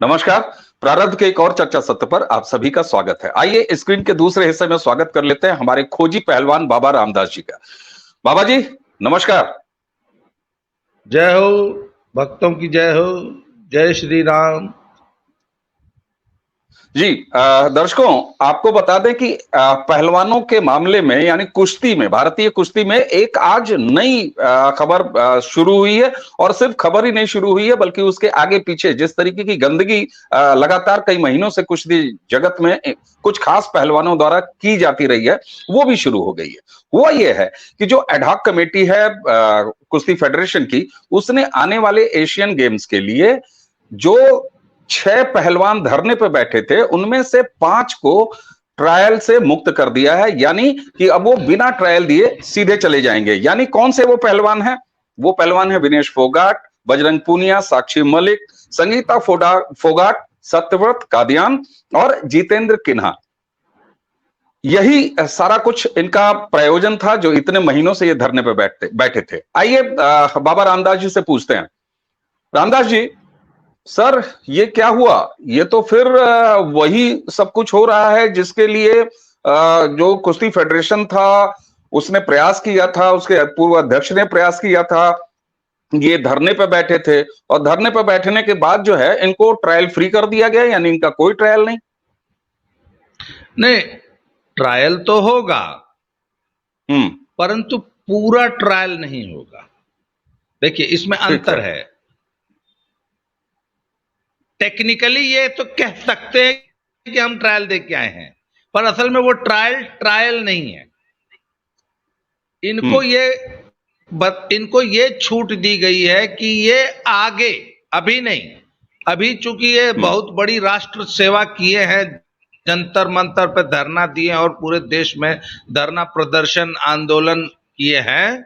नमस्कार। प्रारब्ध के एक और चर्चा सत्र पर आप सभी का स्वागत है। आइए स्क्रीन के दूसरे हिस्से में स्वागत कर लेते हैं हमारे खोजी पहलवान बाबा रामदास जी का। बाबा जी नमस्कार। जय हो, भक्तों की जय हो। जय श्री राम। जी दर्शकों, आपको बता दें कि पहलवानों के मामले में यानी कुश्ती में, भारतीय कुश्ती में एक आज नई खबर शुरू हुई है। और सिर्फ खबर ही नहीं शुरू हुई है बल्कि उसके आगे पीछे जिस तरीके की गंदगी लगातार कई महीनों से कुश्ती जगत में कुछ खास पहलवानों द्वारा की जाती रही है, वो भी शुरू हो गई है। हुआ यह है कि जो एडहॉक कमेटी है कुश्ती फेडरेशन की, उसने आने वाले एशियन गेम्स के लिए जो 6 पहलवान धरने पे बैठे थे उनमें से 5 को ट्रायल से मुक्त कर दिया है। यानी कि अब वो बिना ट्रायल दिए सीधे चले जाएंगे। यानी कौन से वो पहलवान हैं? वो पहलवान है विनेश फोगाट, बजरंग पूनिया, साक्षी मलिक, संगीता फोगाट, सत्यव्रत कादियान और जितेंद्र किन्हा। यही सारा कुछ इनका प्रयोजन था जो इतने महीनों से ये धरने पे बैठे थे। आइए बाबा रामदास जी से पूछते हैं। रामदास जी, सर ये क्या हुआ? ये तो फिर वही सब कुछ हो रहा है जिसके लिए जो कुश्ती फेडरेशन था उसने प्रयास किया था, उसके पूर्व अध्यक्ष ने प्रयास किया था। ये धरने पे बैठे थे और धरने पे बैठने के बाद जो है इनको ट्रायल फ्री कर दिया गया, यानी इनका कोई ट्रायल नहीं। नहीं, ट्रायल तो होगा हम्म। परंतु पूरा ट्रायल नहीं होगा। देखिए इसमें अंतर है। टेक्निकली ये तो कह सकते हैं कि हम ट्रायल दे के आए हैं, पर असल में वो ट्रायल नहीं है। इनको ये छूट दी गई है कि ये आगे, अभी नहीं, अभी चूंकि ये बहुत बड़ी राष्ट्र सेवा किए हैं, जंतर मंतर पे धरना दिए और पूरे देश में धरना प्रदर्शन आंदोलन किए हैं,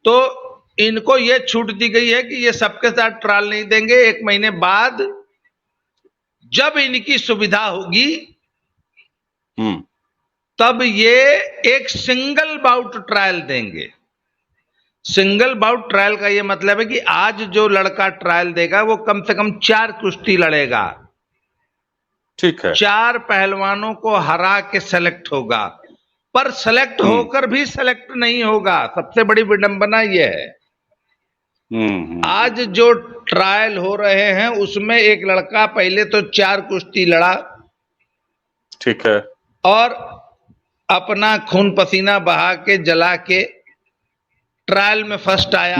तो इनको ये छूट दी गई है कि ये सबके साथ ट्रायल नहीं देंगे। 1 महीने बाद जब इनकी सुविधा होगी तब ये एक सिंगल बाउट ट्रायल देंगे। सिंगल बाउट ट्रायल का ये मतलब है कि आज जो लड़का ट्रायल देगा वो कम से कम 4 कुश्ती लड़ेगा। ठीक है। 4 पहलवानों को हरा के सेलेक्ट होगा, पर सेलेक्ट होकर भी सेलेक्ट नहीं होगा। सबसे बड़ी विडंबना यह है, आज जो ट्रायल हो रहे हैं उसमें एक लड़का पहले तो 4 कुश्ती लड़ा, ठीक है, और अपना खून पसीना बहा के जला के ट्रायल में फर्स्ट आया।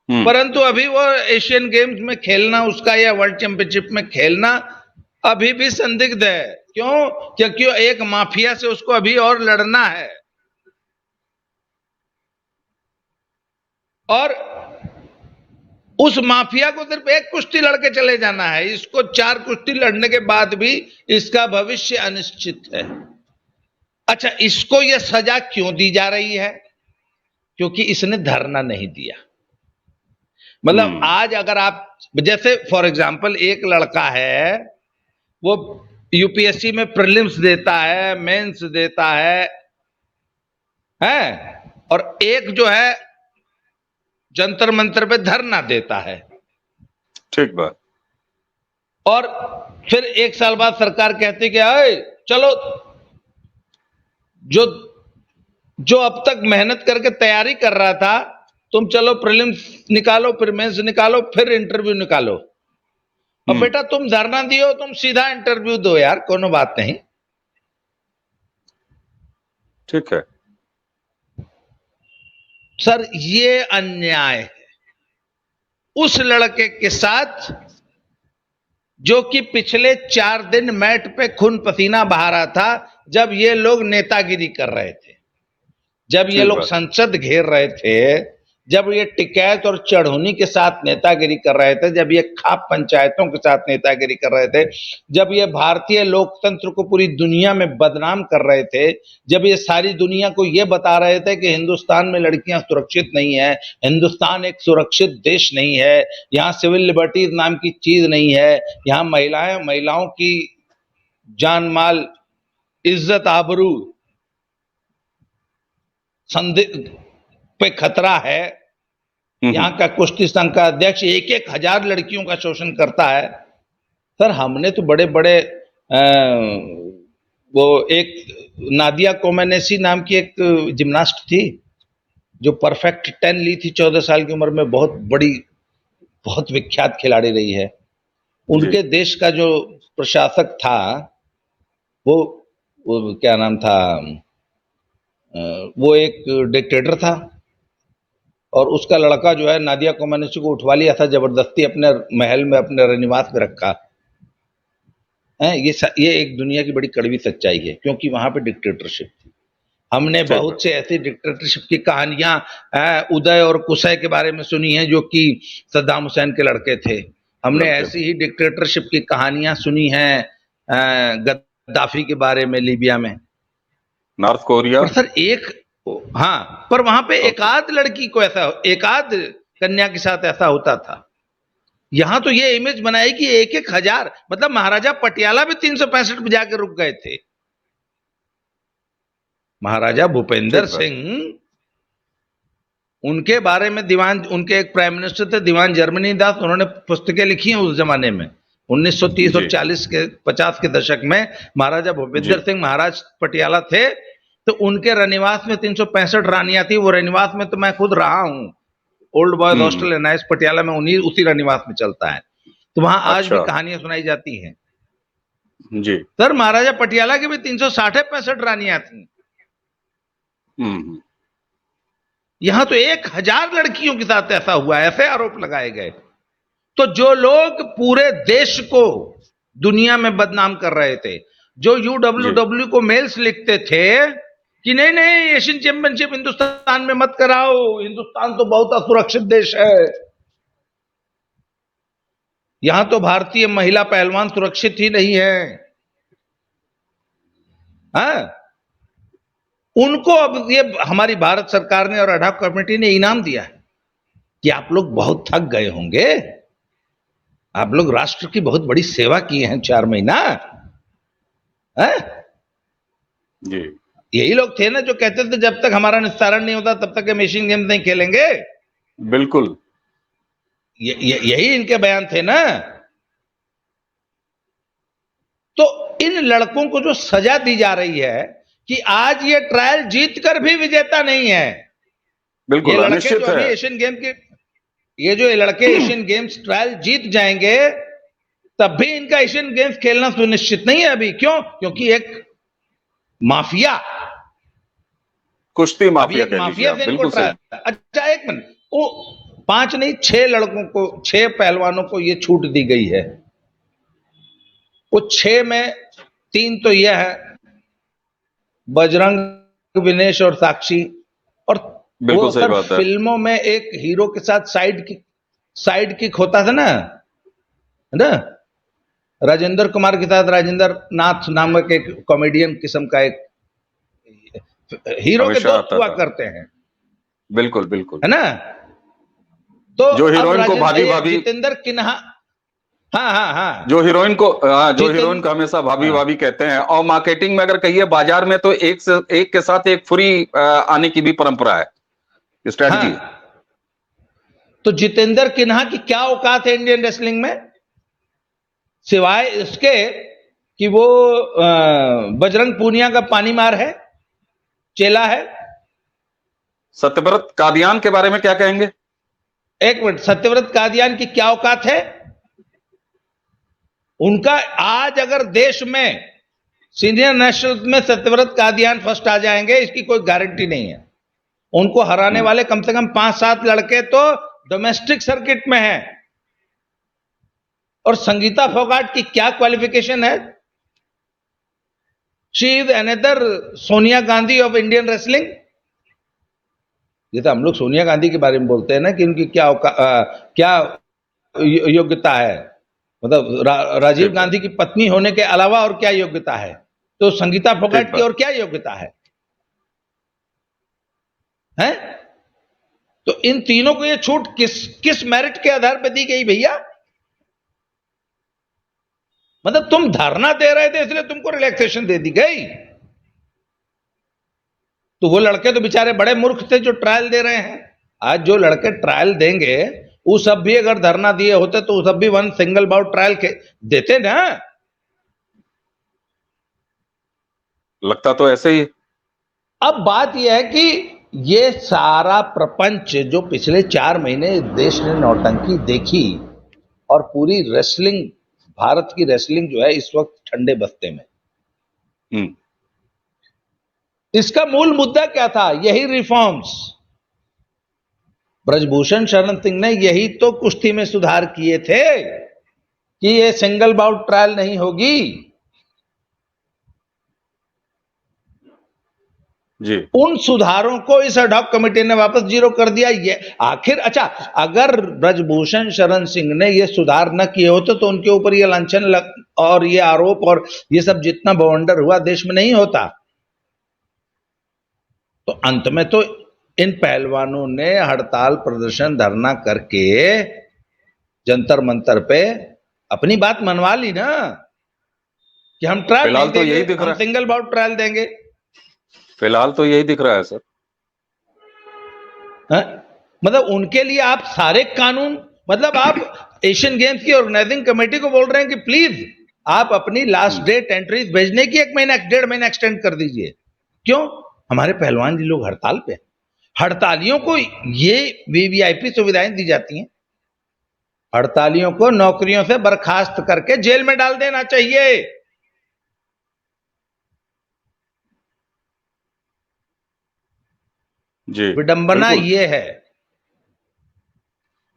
परंतु अभी वो एशियन गेम्स में खेलना उसका या वर्ल्ड चैंपियनशिप में खेलना अभी भी संदिग्ध है। क्यों? क्योंकि एक माफिया से उसको अभी और लड़ना है, और उस माफिया को सिर्फ 1 कुश्ती लड़के चले जाना है। इसको 4 कुश्ती लड़ने के बाद भी इसका भविष्य अनिश्चित है। अच्छा, इसको यह सजा क्यों दी जा रही है? क्योंकि इसने धरना नहीं दिया। मतलब आज अगर आप, जैसे फॉर एग्जांपल एक लड़का है, वो यूपीएससी में प्रीलिम्स देता है, मेंस देता है, और एक जो है जंतर मंतर पे धरना देता है। ठीक बात। और फिर 1 साल बाद सरकार कहती कि अरे चलो, जो अब तक मेहनत करके तैयारी कर रहा था, तुम चलो प्रीलिम्स निकालो, फिर मेंस निकालो, फिर इंटरव्यू निकालो। और बेटा तुम धरना दियो, तुम सीधा इंटरव्यू दो यार, कोनो बात नहीं। ठीक है सर, ये अन्याय है उस लड़के के साथ जो कि पिछले 4 दिन मैट पे खून पसीना बहा रहा था, जब ये लोग नेतागिरी कर रहे थे, जब ये लोग संसद घेर रहे थे, जब ये टिकैत और चढ़ौनी के साथ नेतागिरी कर रहे थे, जब ये खाप पंचायतों के साथ नेतागिरी कर रहे थे, जब ये भारतीय लोकतंत्र को पूरी दुनिया में बदनाम कर रहे थे, जब ये सारी दुनिया को ये बता रहे थे कि हिंदुस्तान में लड़कियां सुरक्षित नहीं है, हिंदुस्तान एक सुरक्षित देश नहीं है, यहाँ सिविल लिबर्टीज नाम की चीज नहीं है, यहाँ महिलाओं की जान माल, इज्जत, आबरू संदिग्ध पे खतरा है, यहाँ का कुश्ती संघ का अध्यक्ष 1,000 लड़कियों का शोषण करता है। सर हमने तो बड़े बड़े वो एक नादिया कोमेनेसी नाम की एक जिम्नास्ट थी जो परफेक्ट 10 ली थी 14 साल की उम्र में, बहुत बड़ी बहुत विख्यात खिलाड़ी रही है। उनके देश का जो प्रशासक था वो क्या नाम था, वो एक डिक्टेटर था और उसका लड़का जो है नादिया कोमेनेसी को उठवा लिया था जबरदस्ती, अपने महल में अपने रनिवास में रखा है। ये एक दुनिया की बड़ी कड़वी सच्चाई है, क्योंकि वहां पे डिक्टेटरशिप थी। हमने बहुत से ऐसी डिक्टेटरशिप की कहानियां उदय और कुशय के बारे में सुनी है जो कि सद्दाम हुसैन के लड़के थे। हमने ऐसी ही डिक्टेटरशिप की कहानियां सुनी हैं गद्दाफी के बारे में लीबिया में, नॉर्थ कोरिया। पर सर हाँ, पर वहां पे एकाध लड़की को ऐसा, एकाध कन्या के साथ ऐसा होता था। यहां तो ये इमेज बनाई कि 1,000, मतलब महाराजा पटियाला भी 365 पे जाकर रुक गए थे। महाराजा भूपेंद्र सिंह, उनके बारे में दीवान, उनके एक प्राइम मिनिस्टर थे दीवान जर्मनी दास, उन्होंने पुस्तकें लिखी हैं उस जमाने में 1930 और 50 के दशक में। महाराजा भूपेंद्र सिंह महाराज पटियाला थे, तो उनके रनिवास में 365 रानियां थी। वो रनिवास में तो मैं खुद रहा हूं, old boys hostel NIS Patiala में, उसी रनिवास में चलता है। तो वहां आज भी कहानियां सुनाई जाती हैं जी। सर महाराजा पटियाला की भी 365 रानियां थी। यहां तो 1,000 लड़कियों के साथ ऐसा हुआ, ऐसे आरोप लगाए गए। तो जो लोग पूरे देश को दुनिया में बदनाम कर रहे थे, जो UWW को मेल्स लिखते थे कि नहीं नहीं एशियन चैंपियनशिप हिंदुस्तान में मत कराओ, हिंदुस्तान तो बहुत असुरक्षित देश है, यहां तो भारतीय महिला पहलवान सुरक्षित ही नहीं है, हाँ? उनको अब ये हमारी भारत सरकार ने और अडॉक कमेटी ने इनाम दिया है कि आप लोग बहुत थक गए होंगे, आप लोग राष्ट्र की बहुत बड़ी सेवा की है 4 महीना, है जी। यही लोग थे ना जो कहते थे जब तक हमारा निस्तारण नहीं होता तब तक हम एशियन गेम्स नहीं खेलेंगे। बिल्कुल यही इनके बयान थे ना। तो इन लड़कों को जो सजा दी जा रही है कि आज ये ट्रायल जीतकर भी विजेता नहीं है। बिल्कुल ये लड़के जो अभी एशियन गेम के, ये जो लड़के एशियन गेम्स ट्रायल जीत जाएंगे तब भी इनका एशियन गेम्स खेलना सुनिश्चित नहीं है अभी। क्यों? क्योंकि एक माफिया, कुश्ती माफिया, एक माफिया से इनको ट्रायल। अच्छा एक मिनट, वो 5 नहीं 6 लड़कों को, 6 पहलवानों को ये छूट दी गई है। वो 6 में 3 तो यह है बजरंग, विनेश और साक्षी, और वो सर फिल्मों में एक हीरो के साथ साइड किक होता था ना राजेंद्र कुमार के साथ राजेंद्र नाथ नामक एक कॉमेडियन किस्म का एक हीरो के दोस्त हुआ करते हैं। बिल्कुल बिल्कुल, है ना? तो जो हीरोइन को भाभी जितेंद्र किन्हा, हाँ, जो हीरोइन को हमेशा भाभी कहते हैं, और मार्केटिंग में अगर कहिए बाजार में तो एक के साथ एक फ्री आने की भी परंपरा है, स्ट्रैटेजी। तो जितेंद्र किन्हा की क्या औकात है इंडियन रेसलिंग में, सिवाय इसके कि वो बजरंग पूनिया का पानी मार है, चेला है। सत्यव्रत कादियान के बारे में क्या कहेंगे? एक मिनट, सत्यव्रत कादियान की क्या औकात है? उनका आज अगर देश में सीनियर नेशनल में सत्यव्रत कादियान फर्स्ट आ जाएंगे इसकी कोई गारंटी नहीं है। उनको हराने वाले कम से कम 5-7 लड़के तो डोमेस्टिक सर्किट में हैं। और संगीता फोगाट की क्या क्वालिफिकेशन है? She is another Sonia Gandhi of Indian wrestling. ये तो हम लोग सोनिया गांधी के बारे में बोलते हैं ना कि उनकी क्या योग्यता है, मतलब राजीव गांधी की पत्नी होने के अलावा और क्या योग्यता है, तो संगीता फोगाट की और क्या योग्यता है? हैं? तो इन तीनों को ये छूट किस मेरिट के आधार पर दी गई भैया? मतलब तुम धरना दे रहे थे इसलिए तुमको रिलैक्सेशन दे दी गई। तो वो लड़के तो बेचारे बड़े मूर्ख थे जो ट्रायल दे रहे हैं। आज जो लड़के ट्रायल देंगे वो सब भी अगर धरना दिए होते तो वो सब भी वन सिंगल बाउट ट्रायल के देते ना। लगता तो ऐसे ही है। अब बात यह है कि ये सारा प्रपंच जो पिछले 4 महीने देश ने नौटंकी देखी और पूरी रेसलिंग, भारत की रेसलिंग जो है इस वक्त ठंडे बस्ते में, हम्म। इसका मूल मुद्दा क्या था? यही रिफॉर्म्स। ब्रजभूषण शरण सिंह ने यही तो कुश्ती में सुधार किए थे कि ये सिंगल बाउट ट्रायल नहीं होगी। जी। उन सुधारों को इस एडहॉक कमेटी ने वापस जीरो कर दिया। ये आखिर, अच्छा, अगर ब्रजभूषण शरण सिंह ने ये सुधार न किए होते तो उनके ऊपर ये लांछन और ये आरोप और ये सब जितना बवंडर हुआ देश में नहीं होता। तो अंत में तो इन पहलवानों ने हड़ताल, प्रदर्शन, धरना करके जंतर मंतर पे अपनी बात मनवा ली ना कि हम ट्रायल फिलहाल नहीं तो देंगे, यही दिख रहा हम है। सिंगल बाउट ट्रायल देंगे। फिलहाल तो यही दिख रहा है सर। हाँ? मतलब उनके लिए आप सारे कानून, मतलब आप एशियन गेम्स की ऑर्गेनाइजिंग कमेटी को बोल रहे हैं कि प्लीज आप अपनी लास्ट डेट एंट्रीज भेजने की 1 महीना 1.5 महीना एक्सटेंड कर दीजिए। क्यों? हमारे पहलवान जी लोग हड़ताल पे, हड़तालियों को ये वीवीआईपी सुविधाएं दी जाती हैं। हड़तालियों को नौकरियों से बर्खास्त करके जेल में डाल देना चाहिए। जी विडंबना बिल्कुल। ये है।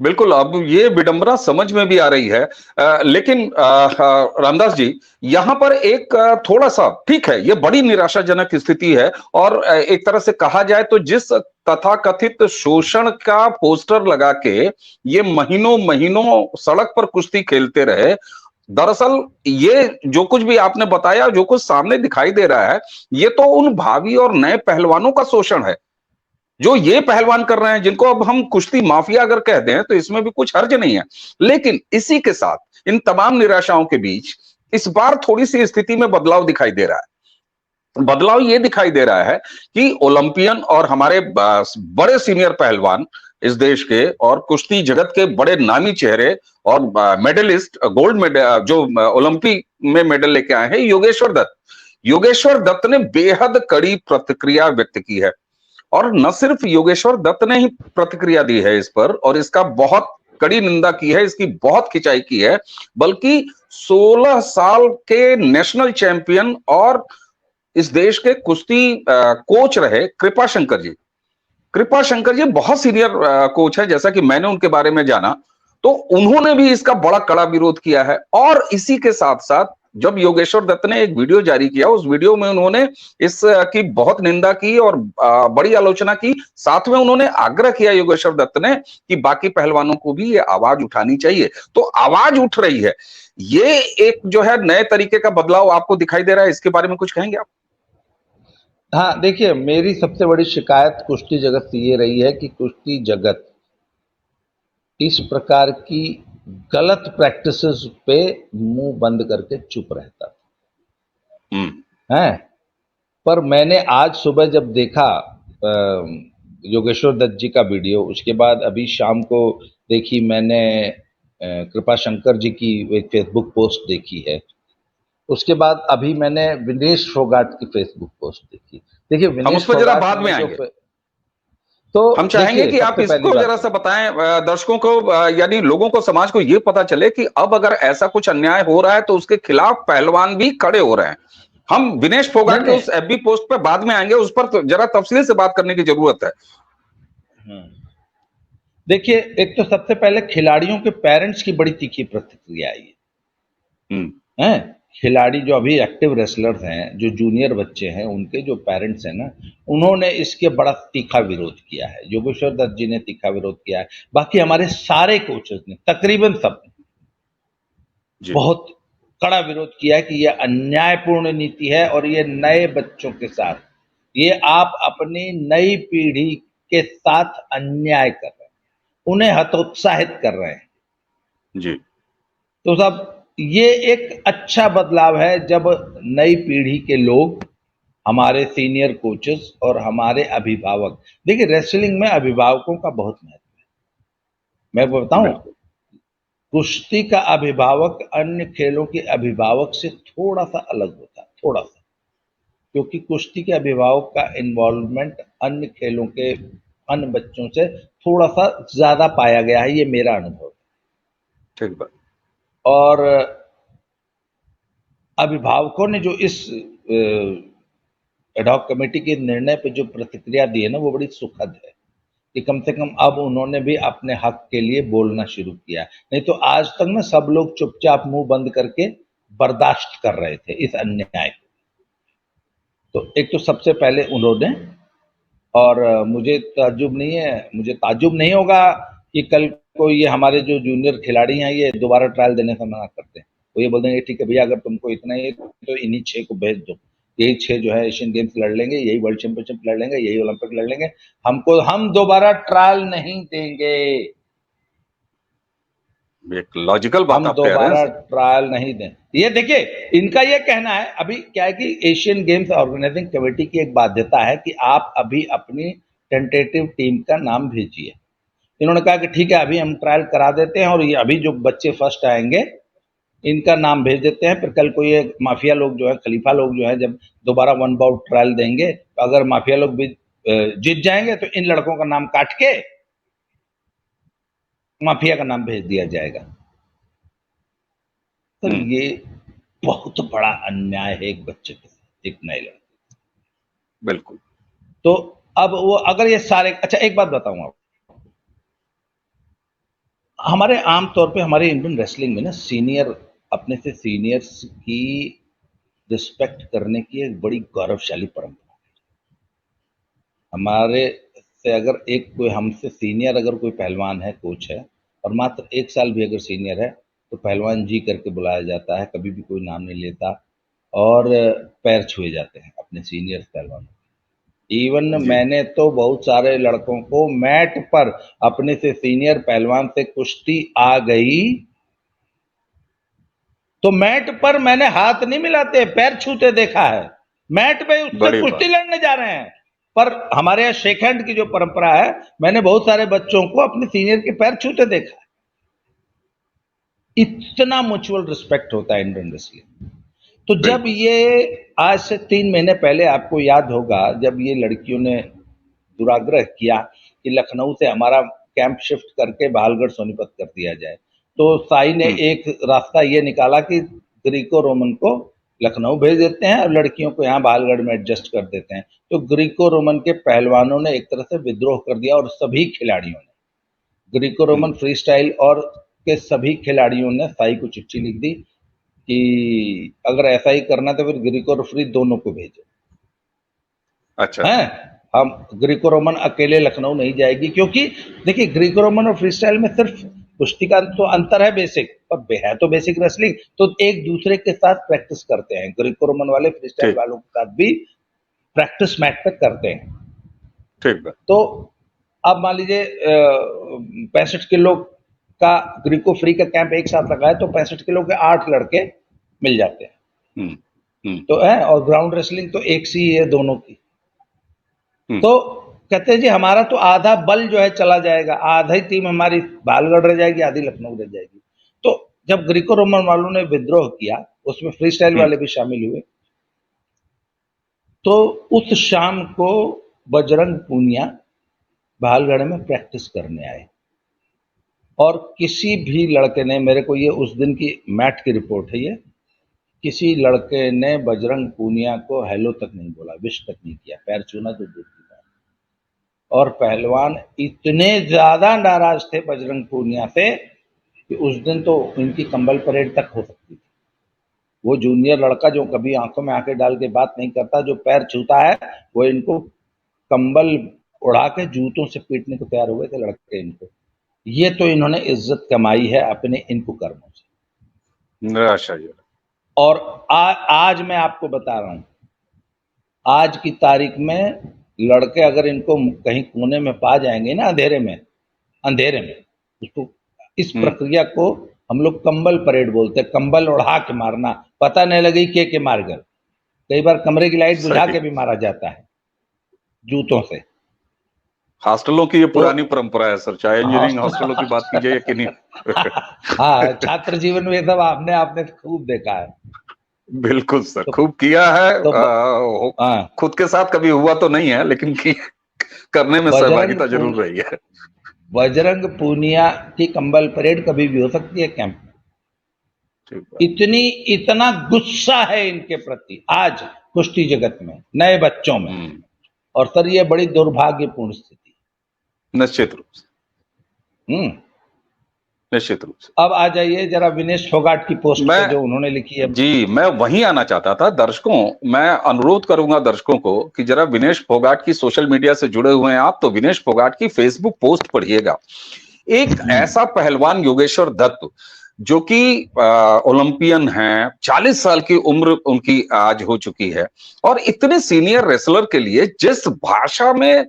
बिल्कुल, अब ये विडंबना समझ में भी आ रही है। लेकिन रामदास जी, यहाँ पर एक थोड़ा सा, ठीक है, ये बड़ी निराशाजनक स्थिति है और एक तरह से कहा जाए तो जिस तथाकथित शोषण का पोस्टर लगा के ये महीनों महीनों सड़क पर कुश्ती खेलते रहे, दरअसल ये जो कुछ भी आपने बताया, जो कुछ सामने दिखाई दे रहा है, ये तो उन भावी और नए पहलवानों का शोषण है जो ये पहलवान कर रहे हैं, जिनको अब हम कुश्ती माफिया अगर कह दें तो इसमें भी कुछ हर्ज नहीं है। लेकिन इसी के साथ इन तमाम निराशाओं के बीच इस बार थोड़ी सी स्थिति में बदलाव दिखाई दे रहा है। बदलाव ये दिखाई दे रहा है कि ओलंपियन और हमारे बड़े सीनियर पहलवान इस देश के और कुश्ती जगत के बड़े नामी चेहरे और मेडलिस्ट, गोल्ड मेडल जो ओलंपिक में मेडल लेके आए हैं, योगेश्वर दत्त ने बेहद कड़ी प्रतिक्रिया व्यक्त की है। और न सिर्फ योगेश्वर दत्त ने ही प्रतिक्रिया दी है इस पर और इसका बहुत कड़ी निंदा की है, इसकी बहुत खिंचाई की है, बल्कि 16 साल के नेशनल चैंपियन और इस देश के कुश्ती कोच रहे कृपा शंकर जी बहुत सीनियर कोच है, जैसा कि मैंने उनके बारे में जाना, तो उन्होंने भी इसका बड़ा कड़ा विरोध किया है। और इसी के साथ साथ जब योगेश्वर दत्त ने एक वीडियो जारी किया, उस वीडियो में उन्होंने इस की बहुत निंदा की और बड़ी आलोचना की। साथ में उन्होंने आग्रह किया योगेश्वर दत्त ने कि बाकी पहलवानों को भी ये आवाज उठानी चाहिए। तो आवाज उठ रही है, ये एक जो है नए तरीके का बदलाव आपको दिखाई दे रहा है, इसके बारे में कुछ कहेंगे आप? हाँ, देखिए, मेरी सबसे बड़ी शिकायत कुश्ती जगत से ये रही है कि कुश्ती जगत इस प्रकार की गलत प्रैक्टिसेस पे मुंह बंद करके चुप रहता है। पर मैंने आज सुबह जब देखा योगेश्वर दत्त जी का वीडियो, उसके बाद अभी शाम को देखी मैंने कृपा शंकर जी की एक फेसबुक पोस्ट देखी है, उसके बाद अभी मैंने विनेश फोगाट की फेसबुक पोस्ट देखी। देखिए, हम उस पर जरा बाद में आएंगे, तो हम चाहेंगे कि आप इसको जरा सा बताएं दर्शकों को, यानी लोगों को, समाज को ये पता चले कि अब अगर ऐसा कुछ अन्याय हो रहा है तो उसके खिलाफ पहलवान भी खड़े हो रहे हैं। हम विनेश फोगाट के उस एफबी पोस्ट पर बाद में आएंगे, उस पर जरा तफसील से बात करने की जरूरत है। देखिए, एक तो सबसे पहले खिलाड़ियों के पेरेंट्स की बड़ी तीखी प्रतिक्रिया आई है। खिलाड़ी जो अभी एक्टिव रेसलर्स हैं, जो जूनियर बच्चे हैं, उनके जो पेरेंट्स हैं ना, उन्होंने इसके बड़ा तीखा विरोध किया है। योगेश्वर दत्त जी ने तीखा विरोध किया है, बाकी हमारे सारे कोचेस ने, तकरीबन सब ने बहुत कड़ा विरोध किया है कि यह अन्यायपूर्ण नीति है और ये नए बच्चों के साथ, ये आप अपनी नई पीढ़ी के साथ अन्याय कर रहे हैं, उन्हें हतोत्साहित कर रहे हैं जी। तो साहब, ये एक अच्छा बदलाव है जब नई पीढ़ी के लोग हमारे सीनियर कोचेस और हमारे अभिभावक। देखिए रेसलिंग में अभिभावकों का बहुत महत्व है। मैं बताऊं, बिल्कुल। कुश्ती का अभिभावक अन्य खेलों के अभिभावक से थोड़ा सा अलग होता है, थोड़ा सा, क्योंकि कुश्ती के अभिभावक का इन्वॉल्वमेंट अन्य खेलों के अन्य बच्चों से थोड़ा सा ज्यादा पाया गया है, ये मेरा अनुभव है। ठीक बात। और अभिभावकों ने जो इस एडहॉक कमेटी के निर्णय पे जो प्रतिक्रिया दी है ना, वो बड़ी सुखद है कि कम से कम अब उन्होंने भी अपने हक के लिए बोलना शुरू किया। नहीं तो आज तक ना सब लोग चुपचाप मुंह बंद करके बर्दाश्त कर रहे थे इस अन्याय को। तो एक तो सबसे पहले उन्होंने, और मुझे ताज्जुब नहीं होगा कि कल को ये हमारे जो जूनियर खिलाड़ी हैं ये दोबारा ट्रायल देने से मना करते हैं। वो ये बोल देंगे ठीक है भैया, अगर तुमको इतना ही तो इन्हीं 6 को भेज दो, यही 6 जो है एशियन गेम्स लड़ लेंगे, यही वर्ल्ड चैंपियनशिप लड़ लेंगे, यही ओलंपिक लड़ लेंगे, हम दोबारा ट्रायल नहीं देंगे, एक लॉजिकल बात हम आप कह रहे दोबारा हैं। ट्रायल नहीं दें। ये देखिए, इनका ये कहना है, अभी क्या है कि एशियन गेम्स ऑर्गेनाइजिंग कमेटी की एक बाध्यता है कि आप अभी अपनी टेंटेटिव टीम का नाम भेजिए। इन्होंने कहा कि ठीक है, अभी हम ट्रायल करा देते हैं और ये अभी जो बच्चे फर्स्ट आएंगे इनका नाम भेज देते हैं, फिर कल को ये माफिया लोग जो है, खलीफा लोग जो है, जब दोबारा वन बाउट ट्रायल देंगे तो अगर माफिया लोग भी जीत जाएंगे तो इन लड़कों का नाम काट के माफिया का नाम भेज दिया जाएगा। तो ये बहुत बड़ा अन्याय है एक बच्चे के साथ, एक नए लड़के। बिल्कुल। तो अब वो अगर ये सारे, अच्छा एक बात बताऊं आप, हमारे आमतौर पे हमारे इंडियन रेसलिंग में ना सीनियर, अपने से सीनियर्स की रिस्पेक्ट करने की एक बड़ी गौरवशाली परंपरा है। हमारे से अगर एक कोई हमसे सीनियर अगर कोई पहलवान है, कोच है, और मात्र 1 साल भी अगर सीनियर है, तो पहलवान जी करके बुलाया जाता है, कभी भी कोई नाम नहीं लेता और पैर छुए जाते हैं अपने सीनियर पहलवानों। इवन जी। मैंने तो बहुत सारे लड़कों को मैट पर, अपने से सीनियर पहलवान से कुश्ती आ गई तो मैट पर मैंने हाथ नहीं मिलाते, पैर छूते देखा है। मैट पे उससे बड़ी कुश्ती बात। लड़ने जा रहे हैं, पर हमारे यहाँ शेक हैंड की जो परंपरा है, मैंने बहुत सारे बच्चों को अपने सीनियर के पैर छूते देखा है। इतना म्यूचुअल रिस्पेक्ट होता है इंडियन रेसलिंग। तो जब ये आज से 3 महीने पहले, आपको याद होगा, जब ये लड़कियों ने दुराग्रह किया कि लखनऊ से हमारा कैंप शिफ्ट करके बहालगढ़ सोनीपत कर दिया जाए, तो साई ने एक रास्ता ये निकाला कि ग्रीको रोमन को लखनऊ भेज देते हैं और लड़कियों को यहाँ बहालगढ़ में एडजस्ट कर देते हैं। तो ग्रीको रोमन के पहलवानों ने एक तरह से विद्रोह कर दिया और सभी खिलाड़ियों ने, ग्रीको रोमन फ्री स्टाइल और के सभी खिलाड़ियों ने साई को चिट्ठी लिख दी कि अगर ऐसा ही करना तो फिर ग्रीको और फ्री दोनों को भेजो। अच्छा। हैं, हम ग्रीको रोमन अकेले लखनऊ नहीं जाएगी, क्योंकि देखिए ग्रीको रोमन और फ्री स्टाइल में सिर्फ कुश्ती का तो अंतर है बेसिक, और है तो बेसिक रेसलिंग, तो एक दूसरे के साथ प्रैक्टिस करते हैं। ग्रीको रोमन वाले फ्री स्टाइल ठीक। वालों के साथ भी प्रैक्टिस मैच पे करते हैं। ठीक बात। तो अब मान लीजिए 65 किलो का ग्रीको फ्री का कैंप एक साथ लगा है, तो 65 किलो के 8 लड़के मिल जाते हैं। तो है, और ग्राउंड रेसलिंग तो एक सी है दोनों की। तो कहते हैं जी हमारा तो आधा बल जो है चला जाएगा, आधा ही टीम हमारी बहालगढ़ रह जाएगी, आधी लखनऊ रह जाएगी। तो जब ग्रीको रोमन वालों ने विद्रोह किया, उसमें फ्री स्टाइल वाले भी शामिल हुए, तो उस शाम को बजरंग पूनिया बहालगढ़ में प्रैक्टिस करने आए और किसी भी लड़के ने, मेरे को ये उस दिन की मैट की रिपोर्ट है, ये किसी लड़के ने बजरंग पूनिया को हेलो तक नहीं बोला, विश तक नहीं किया, पैर छूना तो दूर की बात। और पहलवान इतने ज्यादा नाराज थे बजरंग पूनिया से कि उस दिन तो इनकी कंबल परेड तक हो सकती थी। वो जूनियर लड़का जो कभी आंखों में आंखें डाल के बात नहीं करता, जो पैर छूता है, वो इनको कंबल उड़ा के जूतों से पीटने को तैयार हो गए थे लड़के इनको। ये तो इन्होंने इज्जत कमाई है अपने इन कुकर्मों से। निराशाजनक। और आज मैं आपको बता रहा हूं, आज की तारीख में लड़के अगर इनको कहीं कोने में पा जाएंगे ना, अंधेरे में उसको, इस प्रक्रिया को हम लोग कंबल परेड बोलते हैं, कंबल उड़ा के मारना, पता नहीं लगी के मार गए। कई बार कमरे की लाइट बुझा सही। के भी मारा जाता है जूतों से। हॉस्टलों की ये तो पुरानी परंपरा है सर, चाहे इंजीनियरिंग हॉस्टलों की बात कीजिए या किन्हीं। हाँ, छात्र जीवन में ये सब आपने आपने खूब देखा है। बिल्कुल सर, तो खूब किया है। तो हाँ, खुद के साथ कभी हुआ तो नहीं है, लेकिन करने में बजरंग सहभागिता पून जरूर रही है। बजरंग पूनिया की कंबल परेड कभी भी हो सकती है कैंप में। ठीक बात। इतना गुस्सा है इनके प्रति आज कुश्ती जगत में, नए बच्चों में। और सर ये बड़ी दुर्भाग्यपूर्ण स्थिति। निश्चित रूप से, हम्म निश्चित रूप से। अब आ जाइए जरा विनेश फोगाट की पोस्ट पे जो उन्होंने लिखी है। जी, मैं वहीं आना चाहता था। दर्शकों, मैं अनुरोध करूंगा दर्शकों को कि जरा विनेश फोगाट की, सोशल मीडिया से जुड़े हुए हैं आप तो विनेश फोगाट की फेसबुक पोस्ट पढ़िएगा। एक ऐसा पहलवान योगेश्वर दत्त जो कि ओलंपियन हैं, 40 साल की उम्र उनकी आज हो चुकी है, और इतने सीनियर रेसलर के लिए जिस भाषा में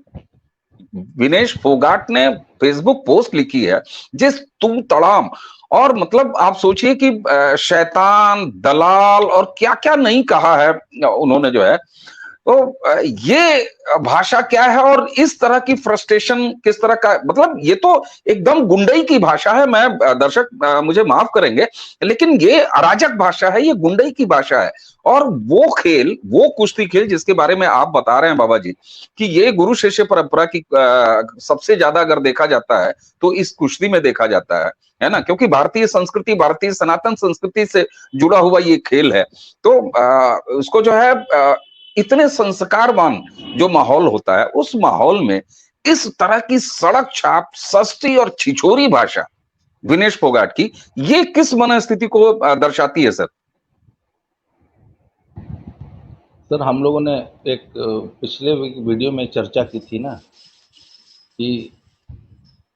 विनेश फोगाट ने फेसबुक पोस्ट लिखी है, जिस तू तड़ाम, और मतलब आप सोचिए कि शैतान, दलाल और क्या क्या नहीं कहा है उन्होंने जो है। तो ये भाषा क्या है, और इस तरह की फ्रस्ट्रेशन किस तरह का, मतलब ये तो एकदम गुंडई की भाषा है। मैं दर्शक मुझे माफ करेंगे, लेकिन ये अराजक भाषा है, ये गुंडई की भाषा है। और वो खेल, वो कुश्ती खेल जिसके बारे में आप बता रहे हैं बाबा जी, कि ये गुरु शिष्य परंपरा की सबसे ज्यादा अगर देखा जाता है तो इस कुश्ती में देखा जाता है ना, क्योंकि भारतीय संस्कृति, भारतीय सनातन संस्कृति से जुड़ा हुआ ये खेल है। तो उसको जो है इतने संस्कारवान जो माहौल होता है, उस माहौल में इस तरह की सड़क छाप, सस्ती और छिछोरी भाषा विनेश फोगाट की, ये किस मनस्थिति को दर्शाती है सर? सर हम लोगों ने एक पिछले वीडियो में चर्चा की थी ना कि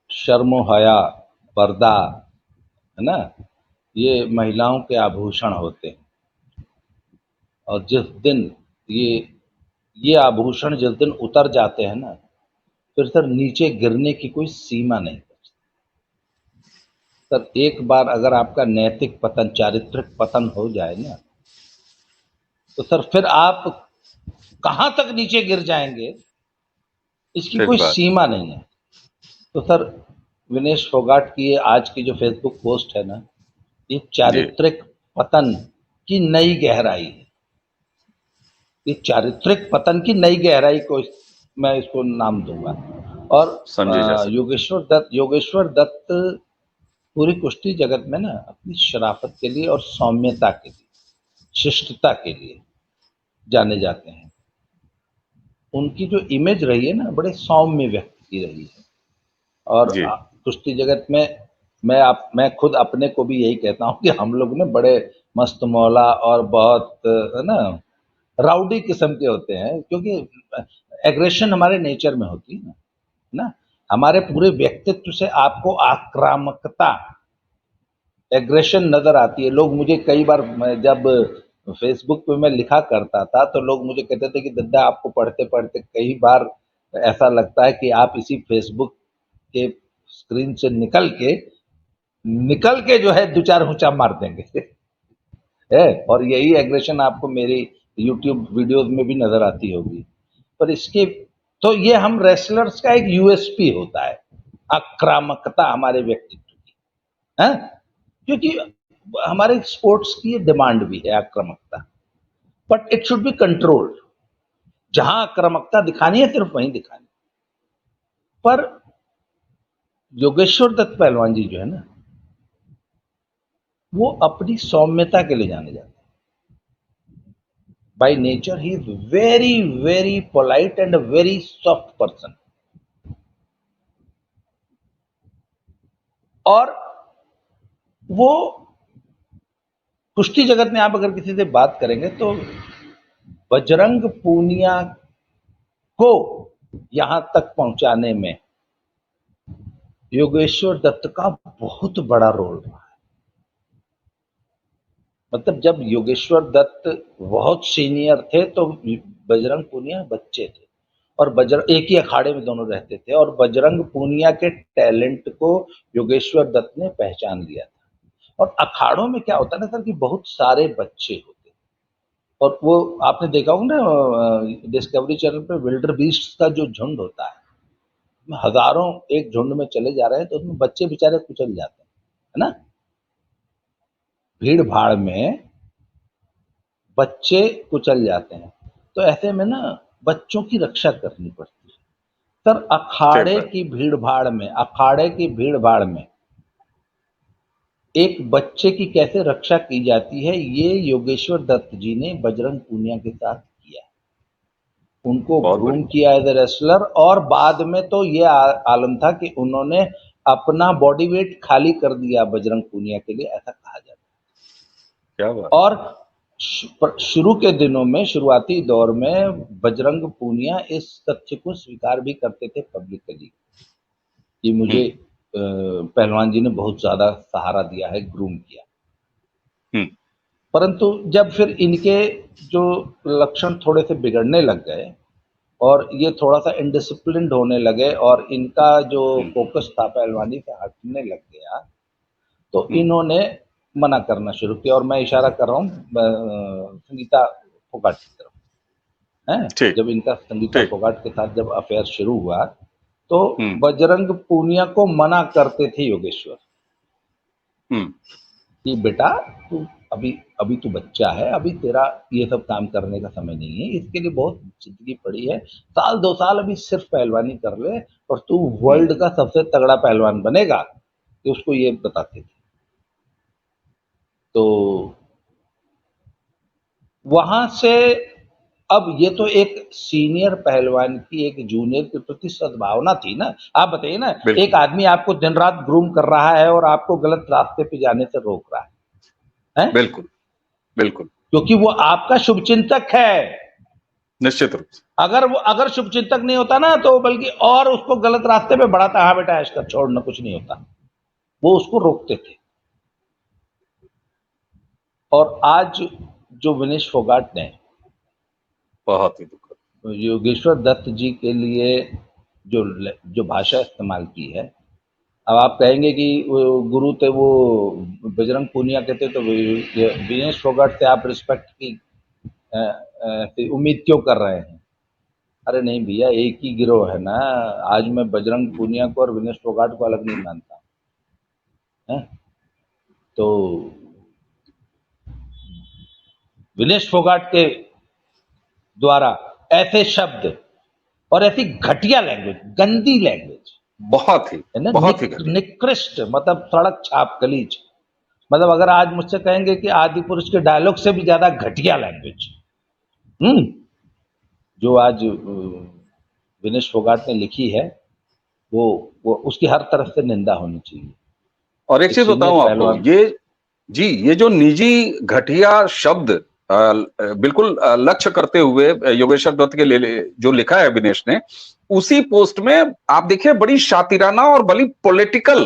शर्म हया, पर्दा, है ना, ये महिलाओं के आभूषण होते हैं। और जिस दिन ये आभूषण जिस दिन उतर जाते हैं ना, फिर सर नीचे गिरने की कोई सीमा नहीं बचती। सर एक बार अगर आपका नैतिक पतन, चारित्रिक पतन हो जाए ना, तो सर फिर आप कहां तक नीचे गिर जाएंगे इसकी ठीक कोई बात। सीमा नहीं है। तो सर विनेश फोगाट की ये आज की जो फेसबुक पोस्ट है ना, ये जी, चारित्रिक पतन की नई गहराई है। ये चारित्रिक पतन की नई गहराई को मैं इसको नाम दूंगा। और समझे जा सकते। योगेश्वर दत्त पूरी कुश्ती जगत में ना अपनी शराफत के लिए और सौम्यता के लिए, शिष्टता के लिए जाने जाते हैं। उनकी जो इमेज रही है ना, बड़े सौम्य व्यक्ति की रही है। और जी, कुश्ती जगत में मैं खुद अपने को भी यही कहता हूँ कि हम लोग ना बड़े मस्त मौला और बहुत है ना राउडी किस्म के होते हैं, क्योंकि एग्रेशन हमारे नेचर में होती है ना। हमारे पूरे व्यक्तित्व से आपको आक्रामकता, एग्रेशन नजर आती है। लोग मुझे कई बार, जब फेसबुक पे मैं लिखा करता था तो लोग मुझे कहते थे कि दद्दा आपको पढ़ते पढ़ते कई बार ऐसा लगता है कि आप इसी फेसबुक के स्क्रीन से निकल के जो है दो चार ऊंचा मार देंगे है। और यही एग्रेशन आपको मेरी यूट्यूब वीडियोस में भी नजर आती होगी। पर इसके तो ये हम रेसलर्स का एक यूएसपी होता है, आक्रामकता हमारे व्यक्तित्व की है, क्योंकि हमारे स्पोर्ट्स की ये डिमांड भी है आक्रामकता। But it should be controlled. जहां आक्रामकता दिखानी है सिर्फ वहीं दिखानी। पर योगेश्वर दत्त पहलवान जी जो है ना, वो अपनी सौम्यता के लिए जाने जाते हैं। By nature he is very very polite and very soft person. और वो कुश्ती जगत में आप अगर किसी से बात करेंगे तो बजरंग पूनिया को यहां तक पहुंचाने में योगेश्वर दत्त का बहुत बड़ा रोल रहा है। मतलब जब योगेश्वर दत्त बहुत सीनियर थे तो बजरंग पूनिया बच्चे थे, और बजरंग एक ही अखाड़े में दोनों रहते थे, और बजरंग पूनिया के टैलेंट को योगेश्वर दत्त ने पहचान लिया था। और अखाड़ों में क्या होता है ना सर कि बहुत सारे बच्चे होते हैं, और वो आपने देखा होगा ना डिस्कवरी चैनल पे विल्डर बीस्ट का जो झुंड होता है, हजारों एक झुंड में चले जा रहे हैं तो उसमें बच्चे बेचारे कुचल जाते हैं, है ना। भीड़ भाड़ में बच्चे कुचल जाते हैं, तो ऐसे में ना बच्चों की रक्षा करनी पड़ती है। सर अखाड़े की भीड़ भाड़ में एक बच्चे की कैसे रक्षा की जाती है, ये योगेश्वर दत्त जी ने बजरंग पूनिया के साथ किया। उनको बहुत ग्रूम बढ़िया। किया एज ए रेसलर, और बाद में तो ये आलम था कि उन्होंने अपना बॉडी वेट खाली कर दिया बजरंग पूनिया के लिए, ऐसा कहा जाता है। क्या बात। और शुरू के दिनों में, शुरुआती दौर में बजरंग पूनिया इस तथ्य को स्वीकार भी करते थे पब्लिकली कि मुझे पहलवान जी ने बहुत ज्यादा सहारा दिया है, ग्रूम किया। परंतु जब फिर इनके जो लक्षण थोड़े से बिगड़ने लग गए और ये थोड़ा सा इनडिसिप्लिन्ड होने लगे और इनका जो फोकस था पहलवानी से हटने लग गया, तो इन्होंने मना करना शुरू किया। और मैं इशारा कर रहा हूँ संगीता फोगाट की तरफ, है। जब इनका संगीता फोगाट के साथ जब अफेयर शुरू हुआ तो बजरंग पूनिया को मना करते थे योगेश्वर कि बेटा तू अभी तू बच्चा है, अभी तेरा ये सब काम करने का समय नहीं है, इसके लिए बहुत जिंदगी पड़ी है, साल 2 साल अभी सिर्फ पहलवानी कर ले और तू वर्ल्ड का सबसे तगड़ा पहलवान बनेगा, कि उसको ये बताते थे। तो वहां से अब ये तो एक सीनियर पहलवान की एक जूनियर के प्रति सद्भावना थी ना। आप बताइए ना, एक आदमी आपको दिन रात ग्रूम कर रहा है और आपको गलत रास्ते पे जाने से रोक रहा है? बिल्कुल बिल्कुल, क्योंकि वो आपका शुभचिंतक है, निश्चित रूप से। अगर शुभचिंतक नहीं होता ना तो बल्कि और उसको गलत रास्ते पे बढ़ाता, हाँ बेटा ऐश कर, छोड़ना कुछ नहीं होता, वो उसको रोकते थे। और आज जो विनेश फोगाट ने बहुत ही दुखद योगेश्वर दत्त जी के लिए जो भाषा इस्तेमाल की है, अब आप कहेंगे कि वो गुरु थे, वो बजरंग पूनिया कहते, तो विनेश फोगाट से आप रिस्पेक्ट की उम्मीद क्यों कर रहे हैं? अरे नहीं भैया, एक ही गिरोह है ना। आज मैं बजरंग पूनिया को और विनेश फोगाट को अलग नहीं मानता है। तो विनेश फोगाट के द्वारा ऐसे शब्द और ऐसी घटिया लैंग्वेज, गंदी लैंग्वेज, बहुत ही निकृष्ट, मतलब सड़क छाप गलीच, मतलब अगर आज मुझसे कहेंगे कि आदि पुरुष के डायलॉग से भी ज्यादा घटिया लैंग्वेज जो आज विनेश फोगाट ने लिखी है, वो उसकी हर तरफ से निंदा होनी चाहिए। और एक चीज बताऊं आपको, ये जो निजी घटिया शब्द बिल्कुल लक्ष्य करते हुए योगेश्वर दत्त के लिए जो लिखा है विनेश ने, उसी पोस्ट में आप देखिए बड़ी शातिराना और बड़ी पॉलिटिकल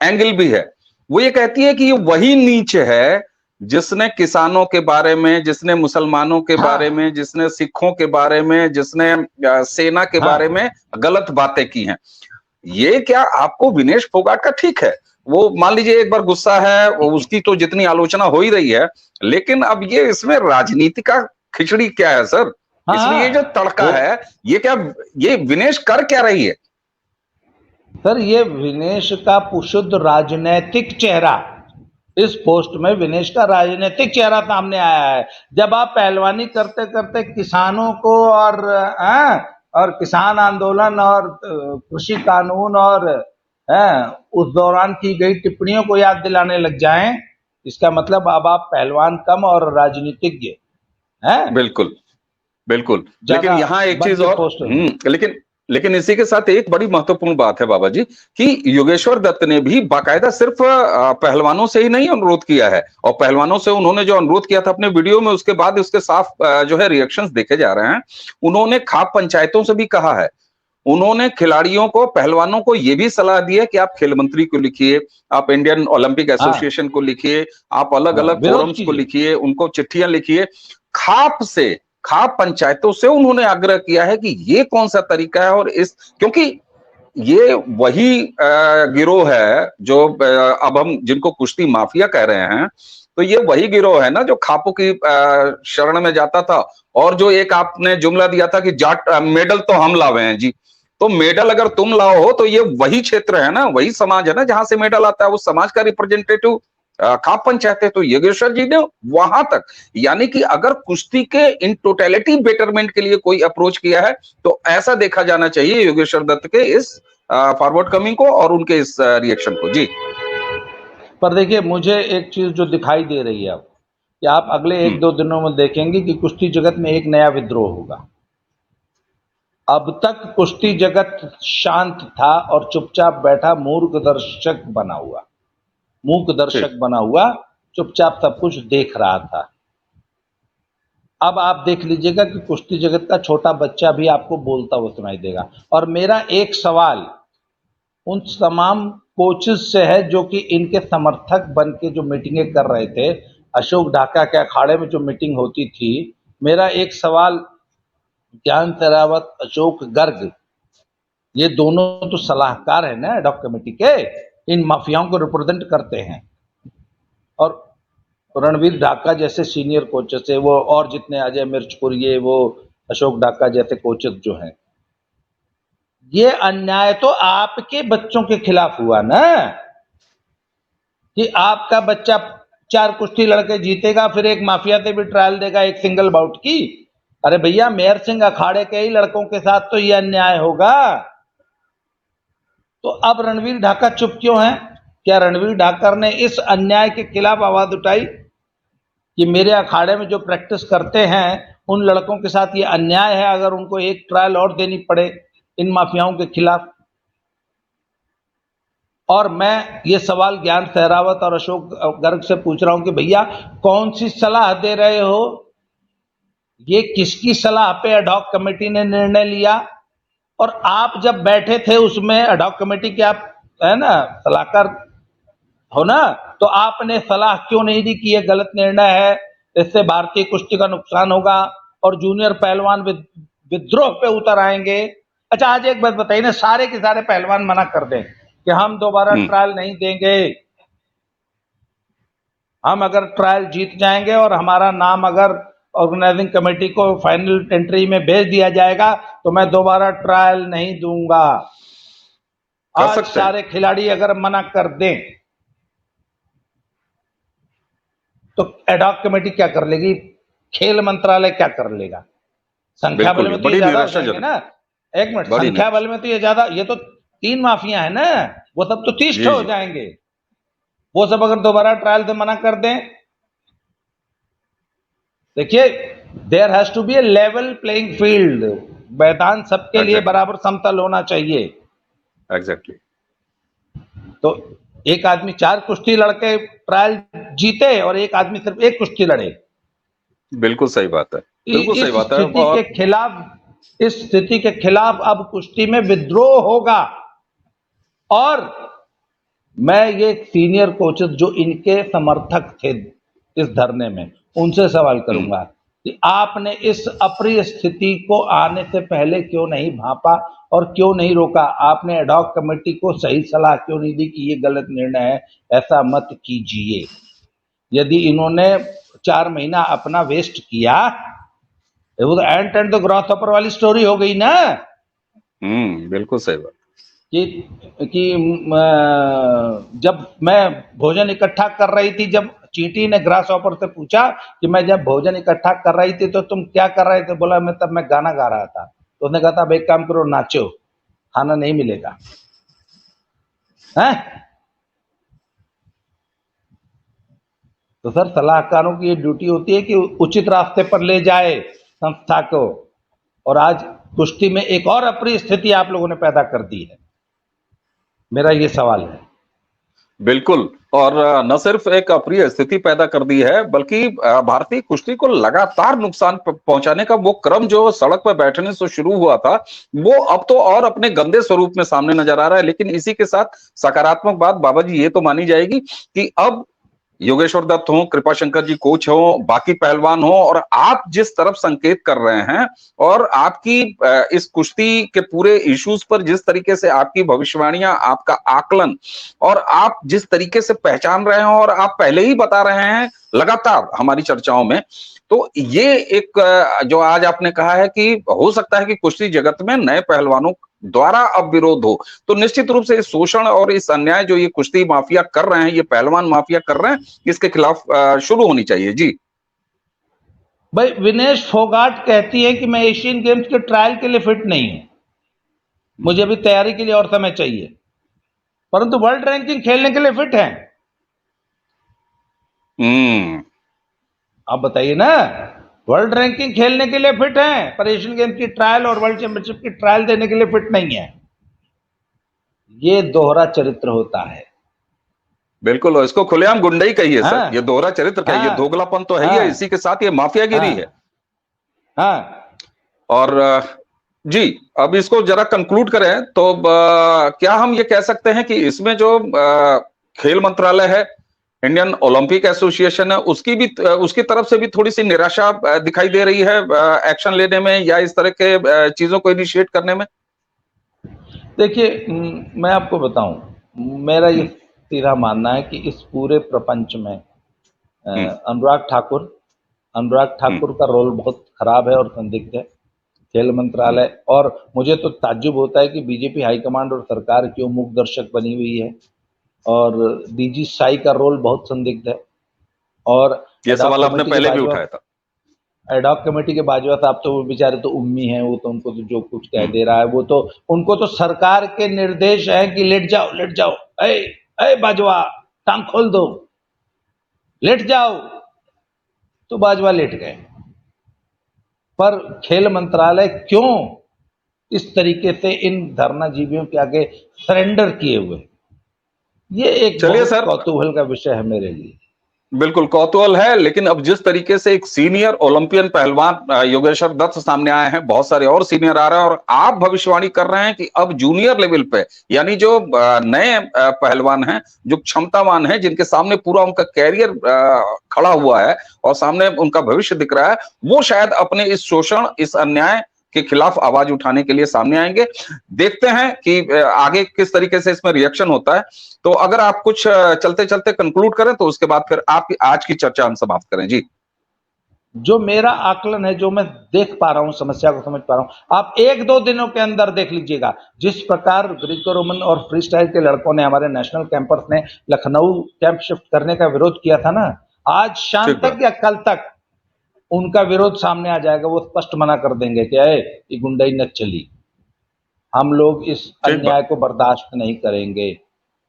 एंगल भी है। वो ये कहती है कि ये वही नीच है जिसने किसानों के बारे में, जिसने मुसलमानों के बारे में, जिसने सिखों के बारे में, जिसने सेना के बारे में गलत बातें की हैं। ये क्या आपको विनेश फोगाट का ठीक है, वो मान लीजिए एक बार गुस्सा है, उसकी तो जितनी आलोचना हो ही रही है, लेकिन अब ये इसमें राजनीति का खिचड़ी क्या है सर? इसलिए जो तड़का है, ये क्या, ये विनेश कर क्या रही है? सर ये विनेश का शुद्ध राजनीतिक चेहरा, इस पोस्ट में विनेश का राजनीतिक चेहरा सामने आया है। जब आप पहलवानी करते करते किसानों को और किसान आंदोलन और कृषि कानून और उस दौरान की गई टिप्पणियों को याद दिलाने लग जाएं, इसका मतलब अब आप पहलवान कम और राजनीतिज्ञ हैं। बिल्कुल बिल्कुल, लेकिन यहाँ एक चीज और, लेकिन इसी के साथ एक बड़ी महत्वपूर्ण बात है बाबा जी, कि योगेश्वर दत्त ने भी बाकायदा सिर्फ पहलवानों से ही नहीं अनुरोध किया है, और पहलवानों से उन्होंने जो अनुरोध किया था अपने वीडियो में, उसके बाद उसके साफ जो है रिएक्शंस देखे जा रहे हैं। उन्होंने खाप पंचायतों से भी कहा है, उन्होंने खिलाड़ियों को, पहलवानों को यह भी सलाह दी है कि आप खेल मंत्री को लिखिए, आप इंडियन ओलंपिक एसोसिएशन को लिखिए, आप अलग अलग फोरम्स को लिखिए, उनको चिट्ठियां लिखिए। खाप पंचायतों से उन्होंने आग्रह किया है कि ये कौन सा तरीका है, और क्योंकि ये वही गिरोह है जो अब हम जिनको कुश्ती माफिया कह रहे हैं, तो ये वही गिरोह है ना जो खापों की शरण में जाता था। और जो एक आपने जुमला दिया था कि जाट मेडल तो हम लावे हैं जी, तो मेडल अगर तुम लाओ हो तो ये वही क्षेत्र है ना, वही समाज है ना जहां से मेडल आता है, उस समाज का रिप्रेजेंटेटिव खाप पंचायत है। तो योगेश्वर जी ने वहां तक, यानी कि अगर कुश्ती के इन टोटलिटी बेटरमेंट के लिए कोई अप्रोच किया है तो ऐसा देखा जाना चाहिए योगेश्वर दत्त के इस फॉरवर्ड कमिंग को और उनके इस रिएक्शन को जी। पर देखिए, मुझे एक चीज जो दिखाई दे रही है अब, कि आप अगले 1-2 दिनों में देखेंगे कि कुश्ती जगत में एक नया विद्रोह होगा। अब तक कुश्ती जगत शांत था और चुपचाप बैठा, मूक दर्शक बना हुआ चुपचाप सब कुछ देख रहा था। अब आप देख लीजिएगा कि कुश्ती जगत का छोटा बच्चा भी आपको बोलता हुआ सुनाई देगा। और मेरा एक सवाल उन तमाम कोचेस से है जो कि इनके समर्थक बन के जो मीटिंगें कर रहे थे, अशोक ढाका के अखाड़े में जो मीटिंग होती थी, मेरा एक सवाल ज्ञान शेरावत, अशोक गर्ग, ये दोनों तो सलाहकार है ना एडॉक कमेटी के, इन माफियाओं को रिप्रेजेंट करते हैं। और रणवीर ढाका जैसे सीनियर कोचेस है वो, और जितने अजय मिर्चपुर, ये वो अशोक ढाका जैसे कोचेस जो हैं, ये अन्याय तो आपके बच्चों के खिलाफ हुआ ना, कि आपका बच्चा 4 कुश्ती लड़के जीतेगा, फिर एक माफिया से भी ट्रायल देगा एक सिंगल बाउट की। अरे भैया, मेहर सिंह अखाड़े के ही लड़कों के साथ तो ये अन्याय होगा। तो अब रणवीर ढाका चुप क्यों है? क्या रणवीर ढाकर ने इस अन्याय के खिलाफ आवाज उठाई कि मेरे अखाड़े में जो प्रैक्टिस करते हैं उन लड़कों के साथ ये अन्याय है, अगर उनको एक ट्रायल और देनी पड़े इन माफियाओं के खिलाफ? और मैं ये सवाल ज्ञान शेरावत और अशोक गर्ग से पूछ रहा हूं कि भैया, कौन सी सलाह दे रहे हो? ये किसकी सलाह पे एडॉक कमेटी ने निर्णय लिया? और आप जब बैठे थे उसमें, एडॉक कमेटी के आप है ना सलाहकार हो ना, तो आपने सलाह क्यों नहीं दी कि ये गलत निर्णय है, इससे भारतीय कुश्ती का नुकसान होगा और जूनियर पहलवान विद्रोह पे उतर आएंगे? अच्छा, आज एक बात बताइए ना, सारे के सारे पहलवान मना कर दें कि हम दोबारा ट्रायल नहीं देंगे, हम अगर ट्रायल जीत जाएंगे और हमारा नाम अगर ऑर्गेनाइजिंग कमेटी को फाइनल एंट्री में भेज दिया जाएगा तो मैं दोबारा ट्रायल नहीं दूंगा। आज सारे खिलाड़ी अगर मना कर दें तो एडॉक कमेटी क्या कर लेगी? खेल मंत्रालय क्या कर लेगा? संख्या बल में तो ये ज्यादा हो जाएंगे ना। एक मिनट, संख्या बल में तो ये ज्यादा, ये तो 3 माफिया है ना, वो सब तो 30 हो जाएंगे। वो सब अगर दोबारा ट्रायल से मना कर दें, देखिए, there has to be a level playing field, मैदान सबके लिए बराबर समतल होना चाहिए। एग्जैक्टली। तो एक आदमी 4 कुश्ती लड़के ट्रायल जीते और एक आदमी सिर्फ 1 कुश्ती लड़े। बिल्कुल सही बात है, बिल्कुल सही बात है। इस स्थिति के खिलाफ अब कुश्ती में विद्रोह होगा। और मैं ये सीनियर कोचेस जो इनके समर्थक थे इस धरने में, उनसे सवाल करूंगा कि आपने इस अप्रिय स्थिति को आने से पहले क्यों नहीं भांपा और क्यों नहीं रोका? आपने एडॉक कमेटी को सही सलाह क्यों नहीं दी कि ये गलत निर्णय है, ऐसा मत कीजिए? यदि इन्होंने 4 महीना अपना वेस्ट किया, वो तो एंड द ग्रॉसहॉपर वाली स्टोरी हो गई ना। बिल्कुल सही बात। कि जब मैं भोजन इकट्ठा कर रही थी, जब चींटी ने ग्रासहॉपर से पूछा कि मैं जब भोजन इकट्ठा कर रही थी तो तुम क्या कर रहे थे? बोला मैं गाना गा रहा था। तो उसने कहा था, अब एक काम करो, नाचो, खाना नहीं मिलेगा। है? तो सर, सलाहकारों की ये ड्यूटी होती है कि उचित रास्ते पर ले जाए संस्था को। और आज कुश्ती में एक और अप्रिय स्थिति आप लोगों ने पैदा कर दी है, मेरा ये सवाल है। बिल्कुल, और न सिर्फ एक अप्रिय स्थिति पैदा कर दी है, बल्कि भारतीय कुश्ती को लगातार नुकसान पहुंचाने का वो क्रम जो सड़क पर बैठने से शुरू हुआ था, वो अब तो और अपने गंदे स्वरूप में सामने नजर आ रहा है। लेकिन इसी के साथ सकारात्मक बात बाबा जी ये तो मानी जाएगी कि अब योगेश्वर दत्त हो, कृपा शंकर जी कोच हो, बाकी पहलवान हो, और आप जिस तरफ संकेत कर रहे हैं और आपकी इस कुश्ती के पूरे इश्यूज पर जिस तरीके से आपकी भविष्यवाणियां, आपका आकलन, और आप जिस तरीके से पहचान रहे हैं और आप पहले ही बता रहे हैं लगातार हमारी चर्चाओं में, तो ये एक जो आज आपने कहा है कि हो सकता है कि कुश्ती जगत में नए पहलवानों द्वारा अब विरोध हो, तो निश्चित रूप से इस शोषण और इस अन्याय जो ये कुश्ती माफिया कर रहे हैं, ये पहलवान माफिया कर रहे हैं, इसके खिलाफ शुरू होनी चाहिए। जी भाई, विनेश फोगाट कहती है कि मैं एशियन गेम्स के ट्रायल के लिए फिट नहीं हूं, मुझे अभी तैयारी के लिए और समय चाहिए, परंतु वर्ल्ड रैंकिंग खेलने के लिए फिट है। आप बताइए ना, वर्ल्ड रैंकिंग खेलने के लिए फिट है, पर एशियन गेम्स की ट्रायल और वर्ल्ड चैंपियनशिप की ट्रायल देने के लिए फिट नहीं है। ये दोहरा चरित्र होता है। बिल्कुल, और इसको खुलेआम गुंडई कहिए हाँ, सर, ये दोहरा चरित्र कहिए, हाँ, दोगलापन तो है ही है, इसी के साथ ये माफियागिरी हाँ, है। हाँ। और जी, अब इसको जरा कंक्लूड करें तो क्या हम ये कह सकते हैं कि इसमें जो खेल मंत्रालय है, इंडियन ओलंपिक एसोसिएशन है, उसकी तरफ से भी थोड़ी सी निराशा दिखाई दे रही है एक्शन लेने में या इस तरह के चीजों को इनिशिएट करने में? देखिए, मैं आपको बताऊं, मेरा ये सीधा मानना है कि इस पूरे प्रपंच में अनुराग ठाकुर का रोल बहुत खराब है और संदिग्ध है। खेल मंत्रालय, और मुझे तो ताज्जुब होता है कि बीजेपी हाईकमांड और सरकार क्यों मूक दर्शक बनी हुई है, और डीजी साई का रोल बहुत संदिग्ध है। और ये सवाल आपने पहले भी उठाया था। एडॉक कमेटी के बाजवा साहब तो वो बेचारे तो उम्मी हैं, वो तो उनको तो जो कुछ कह दे रहा है, वो तो उनको तो सरकार के निर्देश है कि लेट जाओ, ए बाजवा टांग खोल दो, लेट जाओ, तो बाजवा लेट गए। पर खेल मंत्रालय क्यों इस तरीके से इन धरनाजीवियों के आगे सरेंडर किए हुए, ये एक चलिए बहुत सर, कौतूहल का विषय है मेरे लिए। बिल्कुल कौतूहल है, लेकिन अब जिस तरीके से एक सीनियर ओलंपियन पहलवान योगेश्वर दत्त सामने आए हैं, बहुत सारे और सीनियर आ रहे हैं, और आप भविष्यवाणी कर रहे हैं कि अब जूनियर लेवल पे, यानी जो नए पहलवान हैं, जो क्षमतावान हैं, जिनके सामने पूरा उनका कैरियर खड़ा हुआ है और सामने उनका भविष्य दिख रहा है, वो शायद अपने इस शोषण, इस अन्याय के खिलाफ आवाज उठाने के लिए सामने आएंगे। देखते हैं कि आगे किस तरीके से इसमें रिएक्शन होता है। तो अगर आप कुछ चलते चलते कंक्लूड करें तो उसके बाद फिर आपकी आज की चर्चा हम समाप्त करें। जी, जो मेरा आकलन है, जो मैं देख पा रहा हूं, समस्या को समझ पा रहा हूं, आप 1-2 दिनों के अंदर देख लीजिएगा, जिस प्रकार ग्रीको रोमन और फ्री स्टाइल के लड़कों ने, हमारे नेशनल कैंपर्स ने लखनऊ कैंप शिफ्ट करने का विरोध किया था ना, आज शाम तक या कल तक उनका विरोध सामने आ जाएगा। वो स्पष्ट मना कर देंगे कि ये गुंडई न चली, हम लोग इस अन्याय को बर्दाश्त नहीं करेंगे।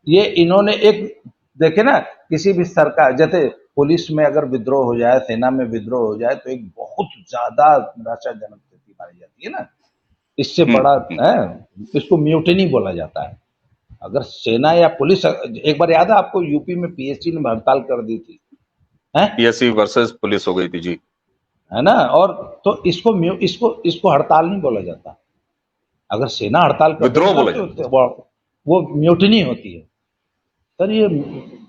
ये इन्होंने एक देखे ना, किसी भी सरकार, जैसे पुलिस में अगर विद्रोह हो जाए, सेना में विद्रोह हो जाए, तो एक बहुत ज्यादा निराशाजनक स्थिति मानी जाती है ना, इससे बड़ा है, इसको म्यूटिनी बोला जाता है। अगर सेना या पुलिस, एक बार याद है आपको, यूपी में पीएससी ने हड़ताल कर दी थी, पीएससी वर्सेस पुलिस हो गई थी। जी, है ना, और तो इसको हड़ताल नहीं बोला जाता। अगर सेना हड़ताल कर विद्रोह बोला तो वो म्यूटिनी होती है। सर, ये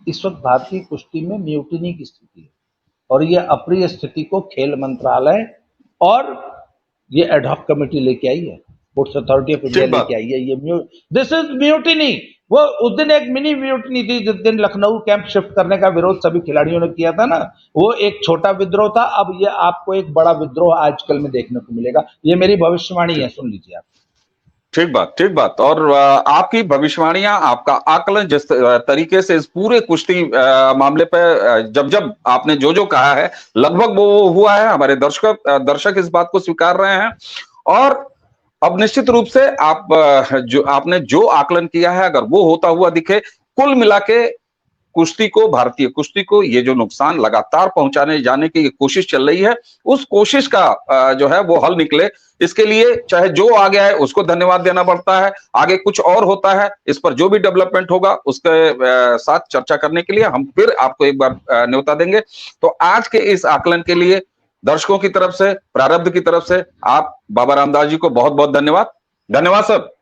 इस वक्त भारतीय कुश्ती में म्यूटिनी की स्थिति है, और ये अप्रिय स्थिति को खेल मंत्रालय और ये एडहॉक कमेटी लेके आई है, स्पोर्ट्स अथॉरिटी ऑफ इंडिया लेके आई है। ये दिस इज म्यूटिनी। वो उस दिन एक मिनी म्यूटिनी थी, जिस दिन लखनऊ कैंप शिफ्ट करने का विरोध सभी खिलाड़ियों ने किया था ना, वो एक छोटा विद्रोह था। अब ये आपको एक बड़ा विद्रोह आजकल में देखने को मिलेगा। ये मेरी भविष्यवाणी है, सुन लीजिए आप। ठीक बात। और आपकी भविष्यवाणियां, आपका आकलन जिस तरीके से इस पूरे कुश्ती मामले पे जब आपने जो कहा है, लगभग वो हुआ है। हमारे दर्शक इस बात को स्वीकार रहे हैं, और अब निश्चित रूप से आपने जो आकलन किया है, अगर वो होता हुआ दिखे, कुल मिला के कुश्ती को, भारतीय कुश्ती को ये जो नुकसान लगातार पहुंचाने जाने की कोशिश चल रही है, उस कोशिश का जो है वो हल निकले, इसके लिए चाहे जो आ गया है उसको धन्यवाद देना पड़ता है। आगे कुछ और होता है, इस पर जो भी डेवलपमेंट होगा उसके साथ चर्चा करने के लिए हम फिर आपको एक बार न्योता देंगे। तो आज के इस आकलन के लिए दर्शकों की तरफ से, प्रारब्ध की तरफ से, आप बाबा रामदास जी को बहुत बहुत धन्यवाद। धन्यवाद सर।